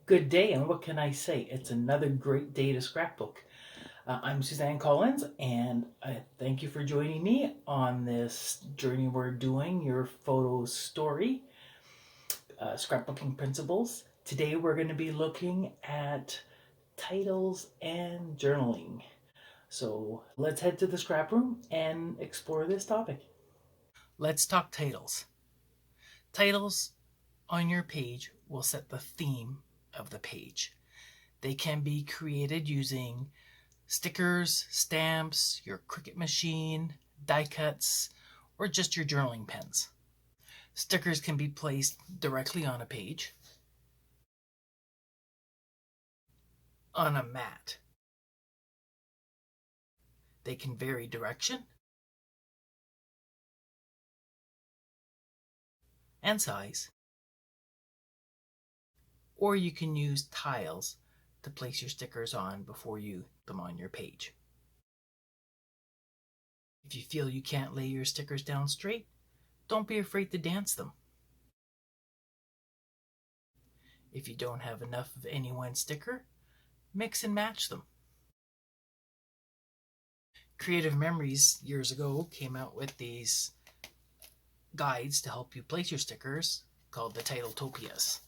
Good day, and what can I say? It's another great day to scrapbook. I'm Suzanne Collins, and I thank you for joining me on this journey we're doing, your photo story, scrapbooking principles. Today we're going to be looking at titles and journaling. So let's head to the scrap room and explore this topic. Let's talk titles. Titles on your page will set the theme of the page. They can be created using stickers, stamps, your Cricut machine, die cuts, or just your journaling pens. Stickers can be placed directly on a page, on a mat. They can vary direction and size, or you can use tiles to place your stickers on before you put them on your page. If you feel you can't lay your stickers down straight, don't be afraid to dance them. If you don't have enough of any one sticker, mix and match them. Creative Memories years ago came out with these guides to help you place your stickers called the Titletopias.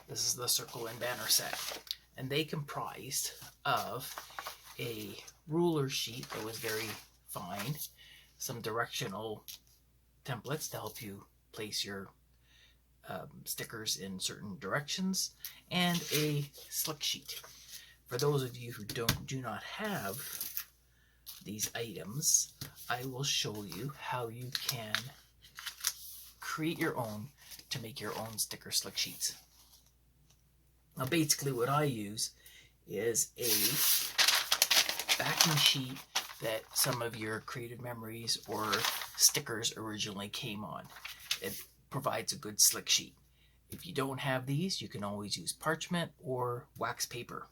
This is the circle and banner set, and they comprised of a ruler sheet that was very fine, some directional templates to help you place your stickers in certain directions, and a slick sheet. For those of you who do not have these items, I will show you how you can create your own to make your own sticker slick sheets. Now basically what I use is a backing sheet that some of your Creative Memories or stickers originally came on. It provides a good slick sheet. If you don't have these, you can always use parchment or wax paper.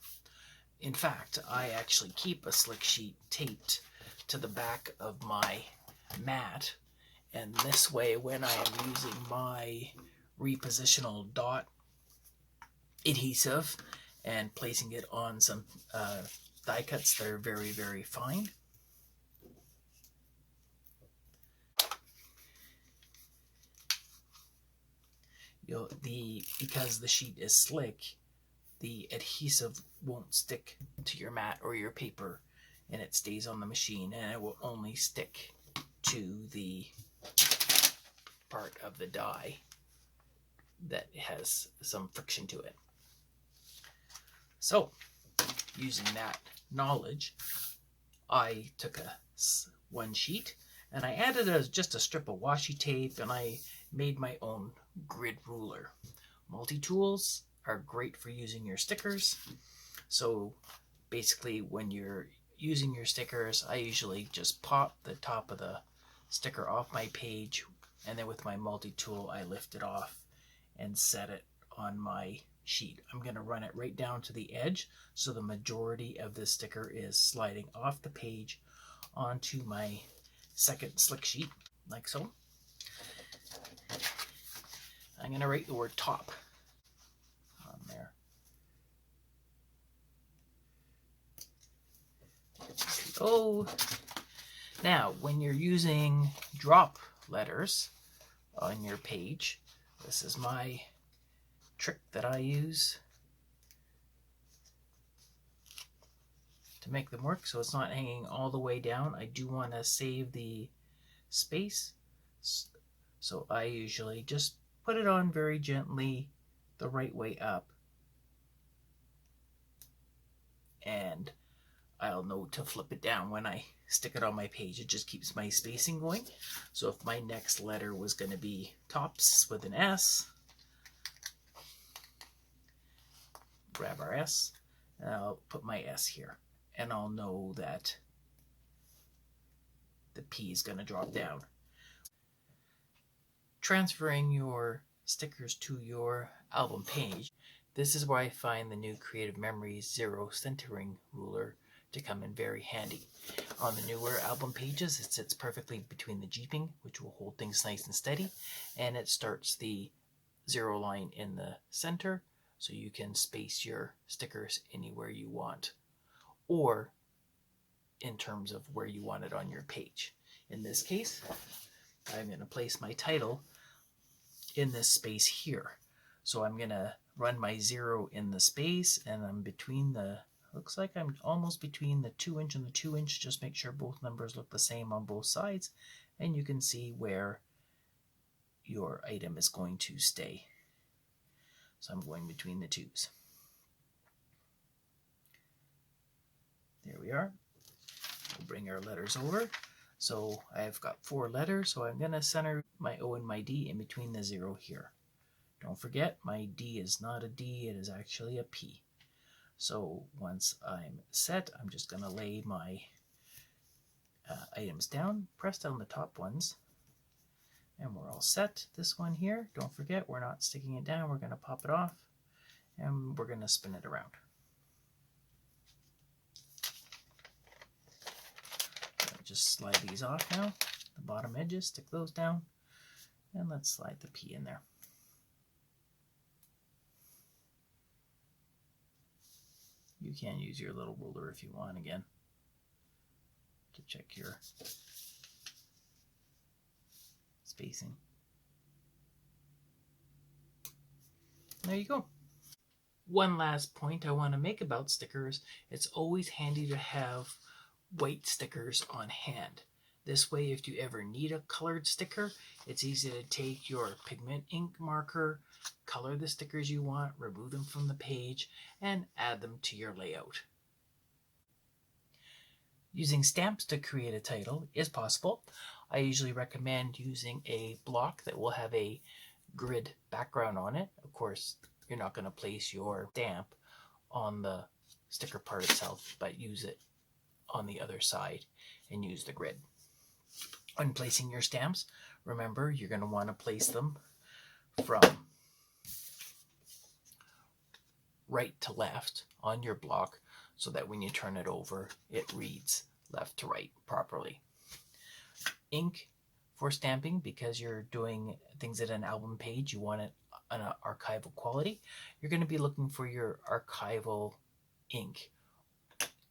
In fact, I actually keep a slick sheet taped to the back of my mat, and this way when I am using my repositional dot adhesive and placing it on some die cuts that are very, very fine, because the sheet is slick, the adhesive won't stick to your mat or your paper, and it stays on the machine, and it will only stick to the part of the die that has some friction to it. So, using that knowledge, I took one sheet and I added just a strip of washi tape, and I made my own grid ruler. Multi-tools are great for using your stickers. So basically when you're using your stickers, I usually just pop the top of the sticker off my page, and then with my multi-tool I lift it off and set it on my sheet. I'm going to run it right down to the edge, so the majority of this sticker is sliding off the page onto my second slick sheet, like so. I'm going to write the word top on there. Oh, now when you're using drop letters on your page, this is my trick that I use to make them work so it's not hanging all the way down. I do want to save the space, so I usually just put it on very gently the right way up, and I'll know to flip it down when I stick it on my page. It just keeps my spacing going. So if my next letter was going to be tops with an S, grab our S, and I'll put my S here, and I'll know that the P is going to drop down. Transferring your stickers to your album page, this is where I find the new Creative Memories Zero Centering Ruler to come in very handy. On the newer album pages, it sits perfectly between the jeeping, which will hold things nice and steady, and it starts the zero line in the center so you can space your stickers anywhere you want, or in terms of where you want it on your page. In this case, I'm going to place my title in this space here. So I'm going to run my 0 in the space, and I'm between the, looks like I'm almost between the 2" and the 2". Just make sure both numbers look the same on both sides, and you can see where your item is going to stay. So I'm going between the 2's. There we are. We'll bring our letters over. So I've got 4 letters, so I'm going to center my O and my D in between the 0 here. Don't forget, my D is not a D, it is actually a P. So once I'm set, I'm just going to lay my items down, press down the top ones, and we're all set. This one here, don't forget, we're not sticking it down, we're going to pop it off, and we're going to spin it around. Just slide these off now, the bottom edges, stick those down, and let's slide the P in there. You can use your little ruler if you want again to check your spacing. There you go. One last point I want to make about stickers: it's always handy to have white stickers on hand. This way, if you ever need a colored sticker, it's easy to take your pigment ink marker, color the stickers you want, remove them from the page, and add them to your layout. Using stamps to create a title is possible. I usually recommend using a block that will have a grid background on it. Of course, you're not going to place your stamp on the sticker part itself, but use it on the other side and use the grid. When placing your stamps, remember you're going to want to place them from right to left on your block so that when you turn it over, it reads left to right properly. Ink for stamping, because you're doing things at an album page, you want it on an archival quality. You're going to be looking for your archival ink.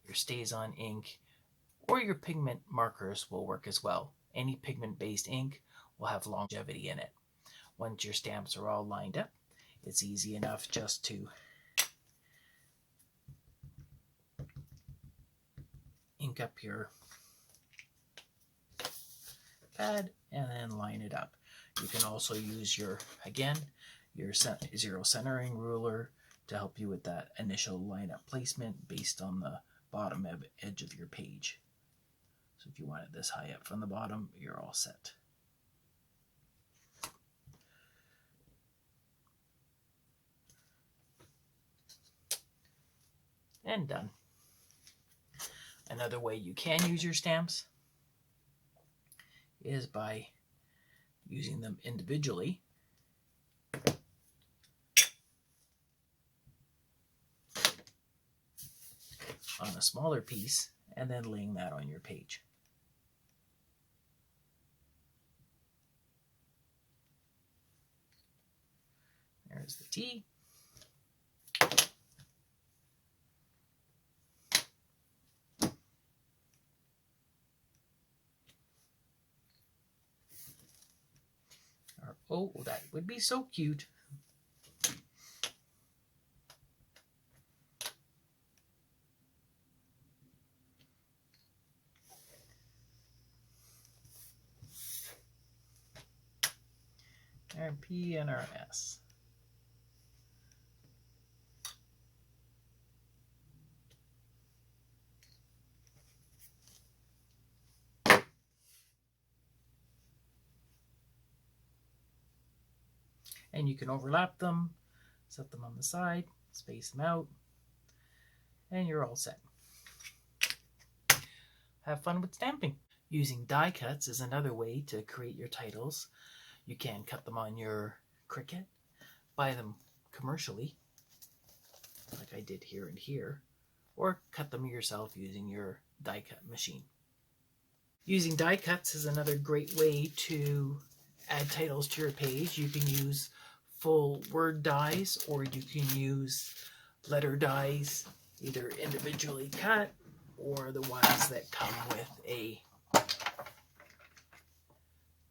Your StazOn ink or your pigment markers will work as well. Any pigment-based ink will have longevity in it. Once your stamps are all lined up, it's easy enough just to ink up your pad and then line it up. You can also use your, again, your 0 centering ruler to help you with that initial lineup placement based on the bottom edge of your page. So if you want it this high up from the bottom, you're all set. And done. Another way you can use your stamps is by using them individually. On a smaller piece, and then laying that on your page. There's the T. Or, oh, that would be so cute. Our P and our S. And you can overlap them, set them on the side, space them out, and you're all set. Have fun with stamping. Using die cuts is another way to create your titles. You can cut them on your Cricut, buy them commercially, like I did here and here, or cut them yourself using your die cut machine. Using die cuts is another great way to add titles to your page. You can use full word dies, or you can use letter dies, either individually cut or the ones that come with a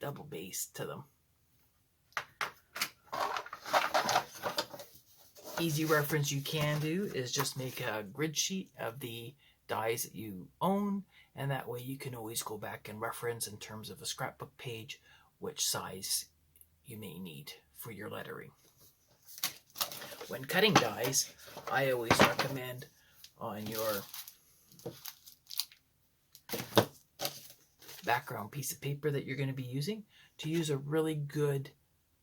double base to them. Easy reference you can do is just make a grid sheet of the dies that you own, and that way you can always go back and reference in terms of a scrapbook page which size you may need for your lettering. When cutting dies, I always recommend on your background piece of paper that you're going to be using to use a really good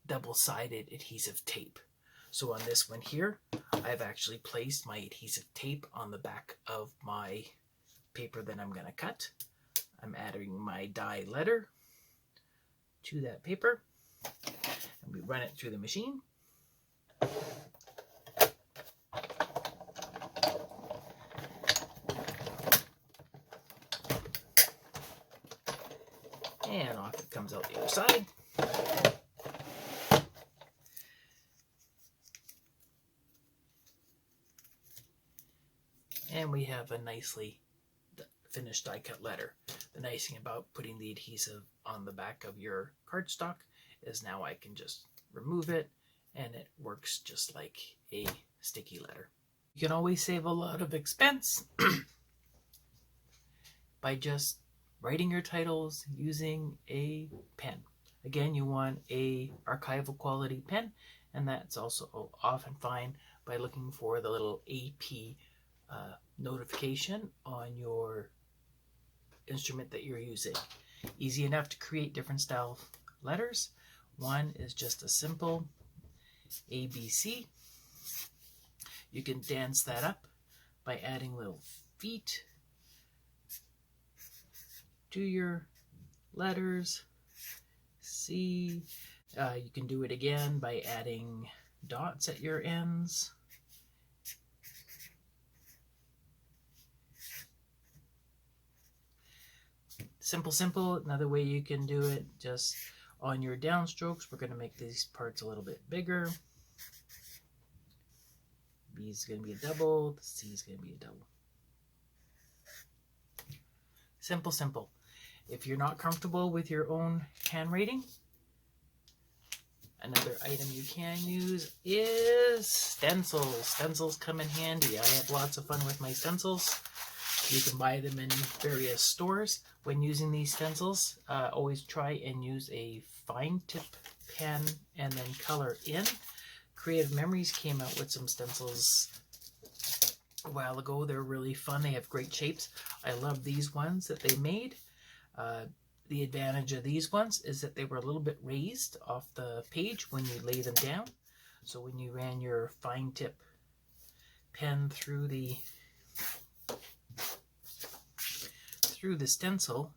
double-sided adhesive tape. So on this one here, I've actually placed my adhesive tape on the back of my paper that I'm going to cut. I'm adding my die letter to that paper, and we run it through the machine. And off it comes out the other side. And we have a nicely finished die cut letter. The nice thing about putting the adhesive on the back of your cardstock is now I can just remove it and it works just like a sticky letter. You can always save a lot of expense by just writing your titles using a pen. Again, you want a archival quality pen, and that's also often fine by looking for the little AP notification on your instrument that you're using. Easy enough to create different style letters. One is just a simple ABC. You can dance that up by adding little feet to your letters. C. You can do it again by adding dots at your ends. Simple, simple. Another way you can do it, just on your downstrokes, we're going to make these parts a little bit bigger. B is going to be a double, the C is going to be a double. Simple, simple. If you're not comfortable with your own handwriting, another item you can use is stencils. Stencils come in handy. I have lots of fun with my stencils. You can buy them in various stores. When using these stencils, always try and use a fine tip pen and then color in. Creative Memories came out with some stencils a while ago. They're really fun. They have great shapes. I love these ones that they made. The advantage of these ones is that they were a little bit raised off the page when you lay them down. So when you ran your fine tip pen through the stencil,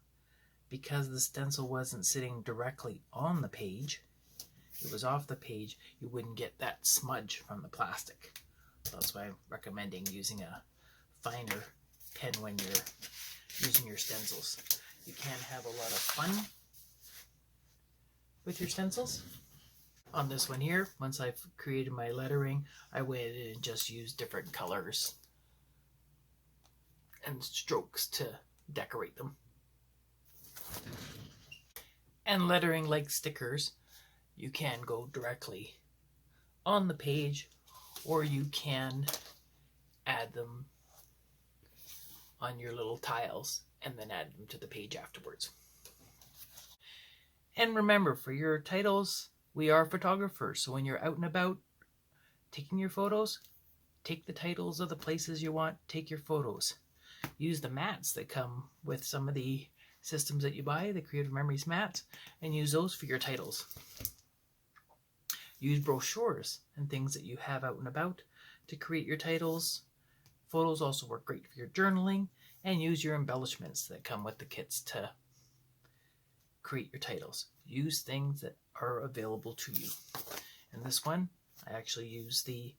because the stencil wasn't sitting directly on the page, it was off the page, you wouldn't get that smudge from the plastic. So that's why I'm recommending using a finer pen when you're using your stencils. You can have a lot of fun with your stencils. On this one here, once I've created my lettering, I went in and just used different colors and strokes to decorate them. And lettering like stickers, you can go directly on the page, or you can add them on your little tiles and then add them to the page afterwards. And remember, for your titles, we are photographers, so when you're out and about taking your photos, take the titles of the places you want, take your photos. Use the mats that come with some of the systems that you buy, the Creative Memories mats, and use those for your titles. Use brochures and things that you have out and about to create your titles. Photos also work great for your journaling, and use your embellishments that come with the kits to create your titles. Use things that are available to you. In this one, I actually use the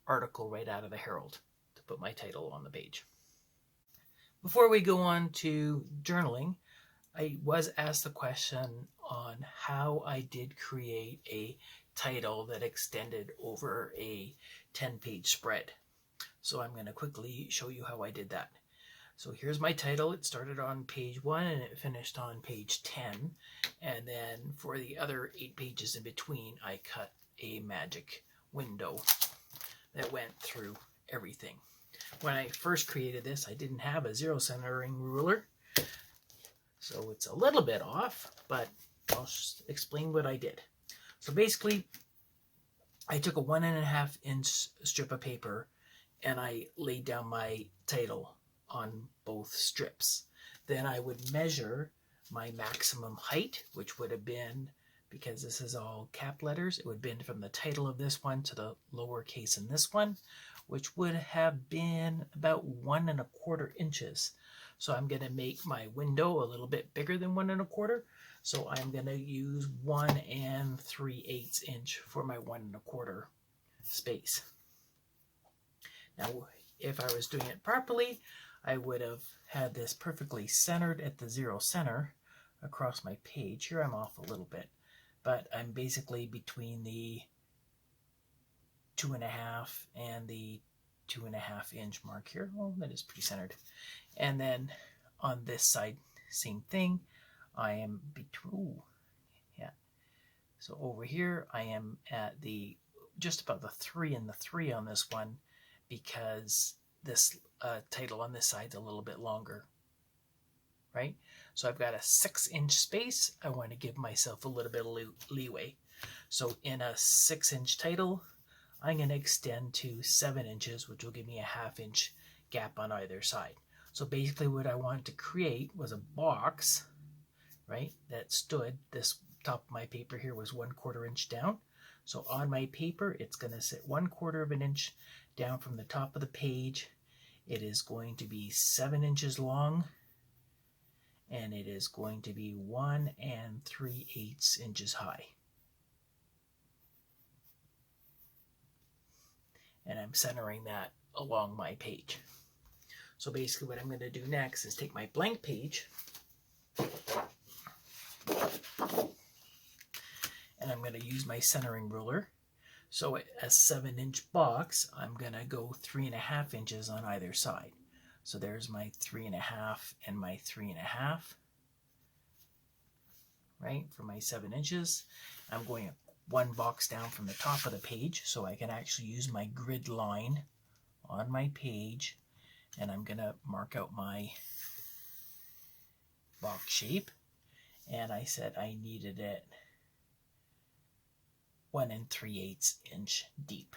article right out of the Herald to put my title on the page. Before we go on to journaling, I was asked the question on how I did create a title that extended over a 10-page spread. So I'm going to quickly show you how I did that. So here's my title. It started on page 1 and it finished on page 10. And then for the other 8 pages in between, I cut a magic window that went through everything. When I first created this, I didn't have a zero centering ruler. So it's a little bit off, but I'll explain what I did. So basically, I took a 1.5 inch strip of paper and I laid down my title on both strips. Then I would measure my maximum height, which would have been, because this is all cap letters, it would have been from the title of this one to the lowercase in this one, which would have been about 1.25 inches. So I'm going to make my window a little bit bigger than 1.25. So I'm going to use 1 3/8 inch for my 1.25 space. Now, if I was doing it properly, I would have had this perfectly centered at the 0 center across my page. Here I'm off a little bit, but I'm basically between the 2.5 and the 2.5 inch mark here. Oh, that is pretty centered. And then on this side, same thing. I am between, so over here I am at the just about the 3 and the 3 on this one, because this title on this side is a little bit longer, right? So I've got a 6-inch space. I want to give myself a little bit of leeway. So in a 6-inch title, I'm going to extend to 7 inches, which will give me a 1/2 inch gap on either side. So basically what I wanted to create was a box, right, that stood, this top of my paper here was 1/4 inch down. So on my paper, it's going to sit 1/4 inch down from the top of the page. It is going to be 7 inches long, and it is going to be 1 3/8 inches high. And I'm centering that along my page. So basically what I'm going to do next is take my blank page and I'm going to use my centering ruler. So a 7-inch box, I'm going to go 3.5 inches on either side. So there's my 3.5 and my 3.5, right, for my 7 inches. I'm going one box down from the top of the page so I can actually use my grid line on my page, and I'm going to mark out my box shape. And I said I needed it 1 3/8 inch deep.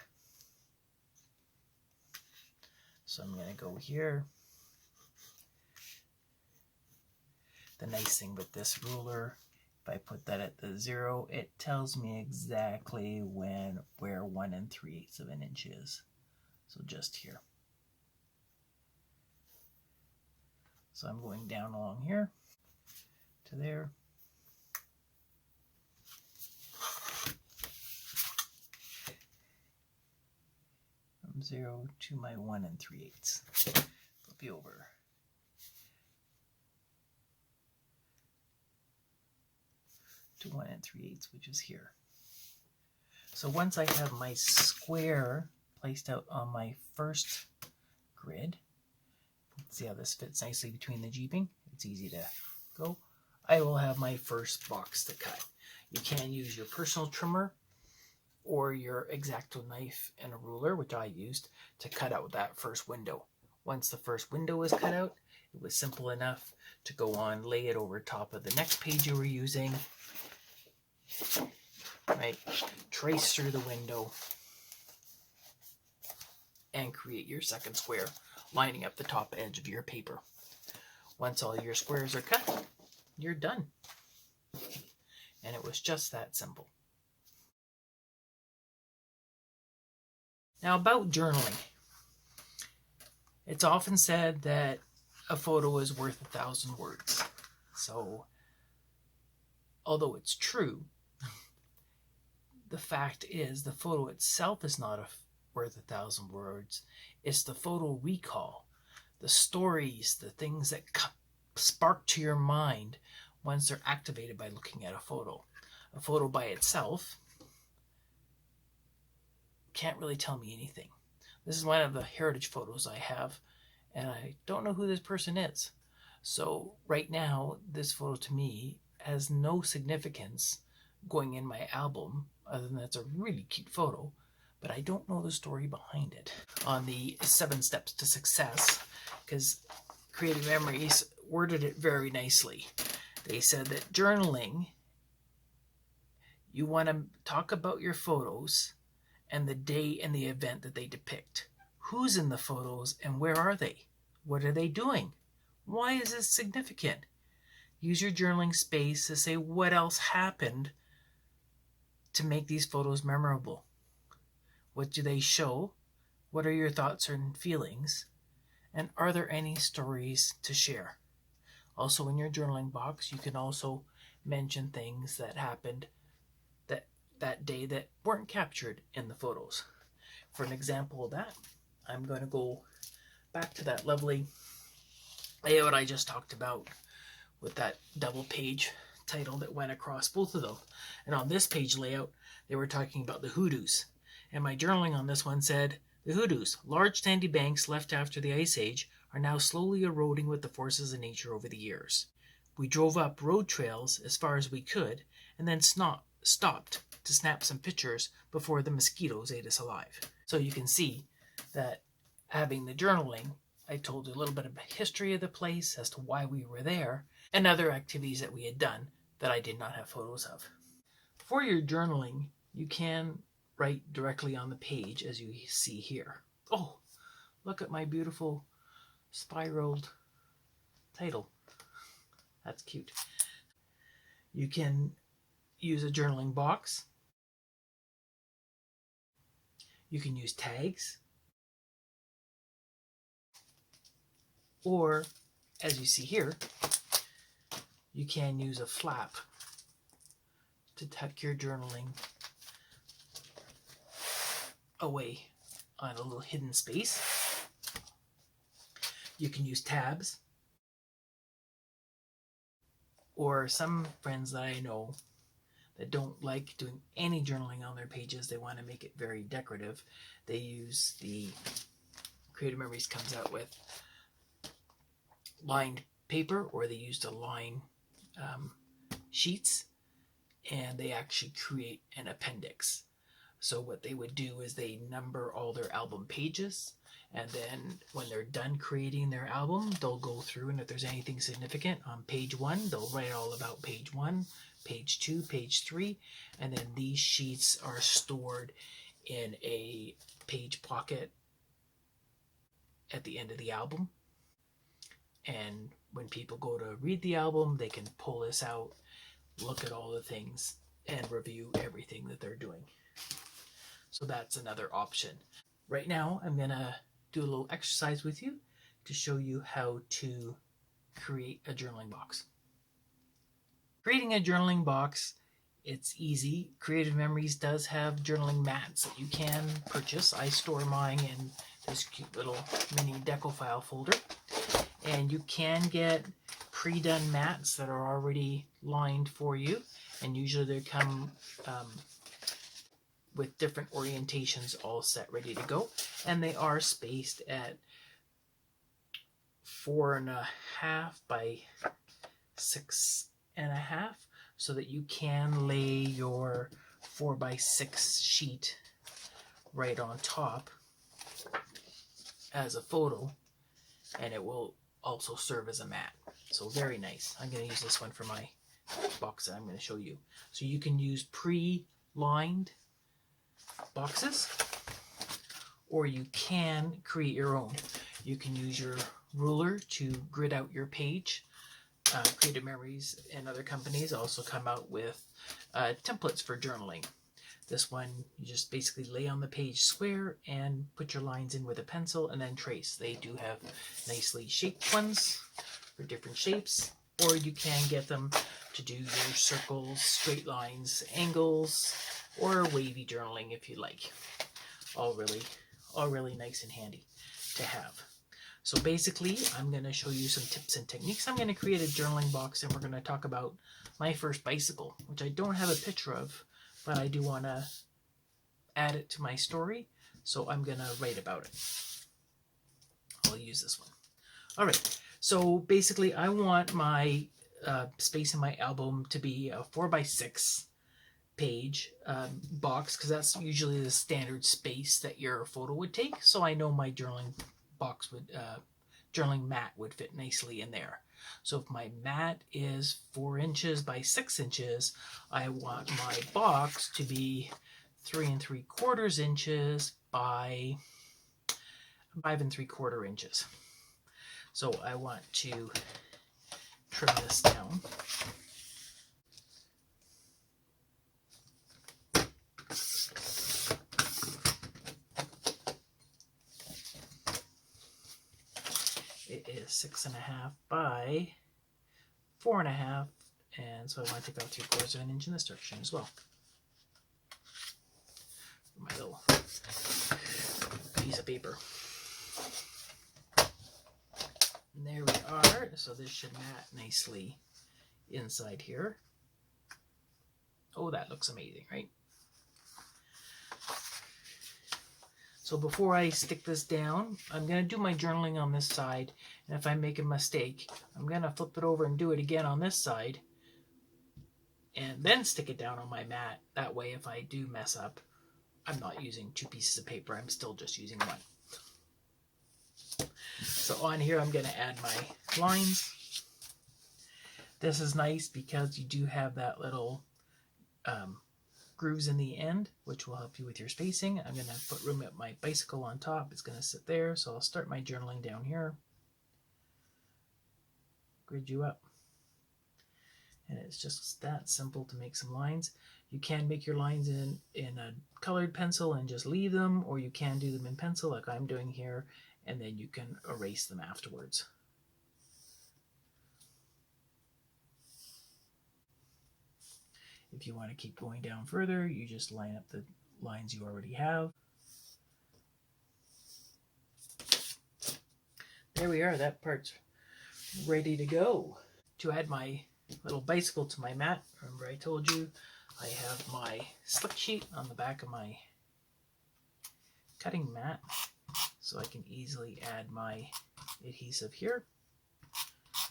So I'm going to go here. The nice thing with this ruler, if I put that at the 0, it tells me exactly where 1 3/8 of an inch is. So just here. So I'm going down along here to there. From 0 to my 1 3/8. Flip you over. To 1 3/8, which is here. So once I have my square placed out on my first grid, see how this fits nicely between the jeeping? It's easy to go. I will have my first box to cut. You can use your personal trimmer or your X-Acto knife and a ruler, which I used, to cut out that first window. Once the first window was cut out, it was simple enough to go on, lay it over top of the next page you were using, right? Trace through the window and create your second square, lining up the top edge of your paper. Once all your squares are cut, you're done. And it was just that simple. Now about journaling. It's often said that a photo is worth 1,000 words. So, although it's true, the fact is the photo itself is not worth 1,000 words. It's the photo recall, the stories, the things that spark to your mind once they're activated by looking at a photo. A photo by itself can't really tell me anything. This is one of the heritage photos I have, and I don't know who this person is. So right now, this photo to me has no significance going in my album, other than that's a really cute photo, but I don't know the story behind it. On the 7 steps to success, because Creative Memories worded it very nicely. They said that journaling, you want to talk about your photos and the day and the event that they depict. Who's in the photos and where are they? What are they doing? Why is this significant? Use your journaling space to say what else happened to make these photos memorable. What do they show? What are your thoughts and feelings? And are there any stories to share? Also, in your journaling box, you can also mention things that happened that day that weren't captured in the photos. For an example of that, I'm going to go back to that lovely layout I just talked about with that double page title that went across both of them. And on this page layout, they were talking about the hoodoos. And my journaling on this one said, the hoodoos, large sandy banks left after the Ice Age, are now slowly eroding with the forces of nature over the years. We drove up road trails as far as we could and then stopped to snap some pictures before the mosquitoes ate us alive. So you can see that having the journaling, I told you a little bit of the history of the place as to why we were there and other activities that we had done that I did not have photos of. For your journaling, you can write directly on the page as you see here. Oh, look at my beautiful spiraled title. That's cute. You can use a journaling box. You can use tags. Or, as you see here, you can use a flap to tuck your journaling away on a little hidden space. You can use tabs. Or some friends that I know that don't like doing any journaling on their pages, they want to make it very decorative. They use the Creative Memories comes out with lined paper, or they use to line sheets, and they actually create an appendix. So what they would do is they number all their album pages, and then when they're done creating their album, they'll go through, and if there's anything significant on page 1, they'll write all about page 1, page 2, page 3, and then these sheets are stored in a page pocket at the end of the album. And when people go to read the album, they can pull this out, look at all the things, and review everything that they're doing. So that's another option. Right now, I'm going to do a little exercise with you to show you how to create a journaling box. Creating a journaling box, it's easy. Creative Memories does have journaling mats that you can purchase. I store mine in this cute little mini deco file folder. And you can get pre-done mats that are already lined for you. And usually they come with different orientations all set, ready to go. And they are spaced at 4.5 by 6.5, so that you can lay your 4 by 6 sheet right on top as a photo, and it will also serve as a mat. So very nice. I'm going to use this one for my box that I'm going to show you. So you can use pre-lined boxes, or you can create your own. You can use your ruler to grid out your page. Creative Memories and other companies also come out with templates for journaling. This one, you just basically lay on the page square and put your lines in with a pencil and then trace. They do have nicely shaped ones for different shapes, or you can get them to do your circles, straight lines, angles, or wavy journaling if you like. All really nice and handy to have. So basically, I'm going to show you some tips and techniques. I'm going to create a journaling box, and we're going to talk about my first bicycle, which I don't have a picture of, but I do want to add it to my story, so I'm going to write about it. I'll use this one. All right, so basically I want my space in my album to be a 4x6 page box, because that's usually the standard space that your photo would take. So I know my journaling box would, journaling mat would fit nicely in there. So if my mat is 4 inches by 6 inches, I want my box to be 3 3/4 inches by 5 3/4 inches. So I want to trim this down. It is 6.5 by 4.5, and so I want to take out 3/4 of an inch in this direction as well. My little piece of paper. And there we are. So this should mat nicely inside here. Oh, that looks amazing, right? So before I stick this down, I'm going to do my journaling on this side. And if I make a mistake, I'm going to flip it over and do it again on this side. And then stick it down on my mat. That way, if I do mess up, I'm not using 2 pieces of paper. I'm still just using 1. So on here, I'm going to add my lines. This is nice because you do have that little grooves in the end, which will help you with your spacing. I'm going to put room at my bicycle on top. It's going to sit there. So I'll start my journaling down here. Grid you up. And it's just that simple to make some lines. You can make your lines in a colored pencil and just leave them, or you can do them in pencil like I'm doing here, and then you can erase them afterwards. If you want to keep going down further, you just line up the lines you already have. There we are, that part's ready to go. To add my little bicycle to my mat, remember I told you I have my slick sheet on the back of my cutting mat, so I can easily add my adhesive here.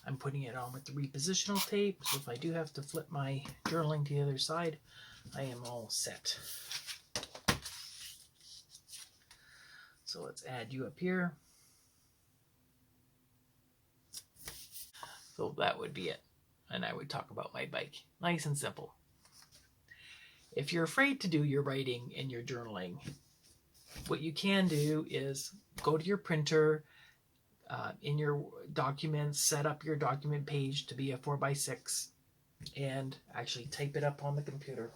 I'm putting it on with the repositional tape, so if I do have to flip my journaling to the other side, I am all set. So let's add you up here. So that would be it. And I would talk about my bike. Nice and simple. If you're afraid to do your writing and your journaling, what you can do is go to your printer, in your documents, set up your document page to be a 4x6 and actually type it up on the computer.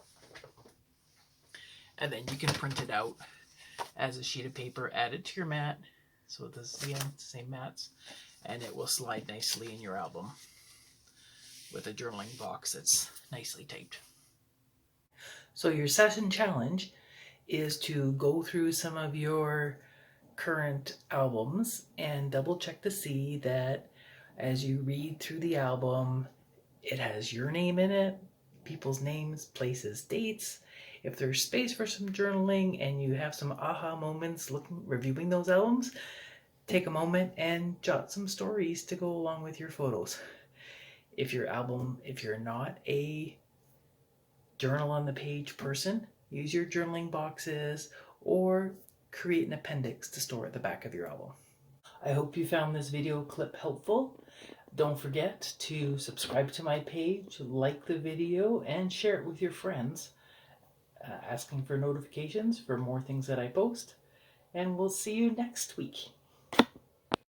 And then you can print it out as a sheet of paper, add it to your mat. So this is again the same mats, and it will slide nicely in your album with a journaling box that's nicely taped. So your session challenge is to go through some of your current albums and double check to see that as you read through the album, it has your name in it, people's names, places, dates. If there's space for some journaling and you have some aha moments reviewing those albums, take a moment and jot some stories to go along with your photos. If you're not a journal on the page person, use your journaling boxes or create an appendix to store at the back of your album. I hope you found this video clip helpful. Don't forget to subscribe to my page, like the video, and share it with your friends, asking for notifications for more things that I post. And we'll see you next week.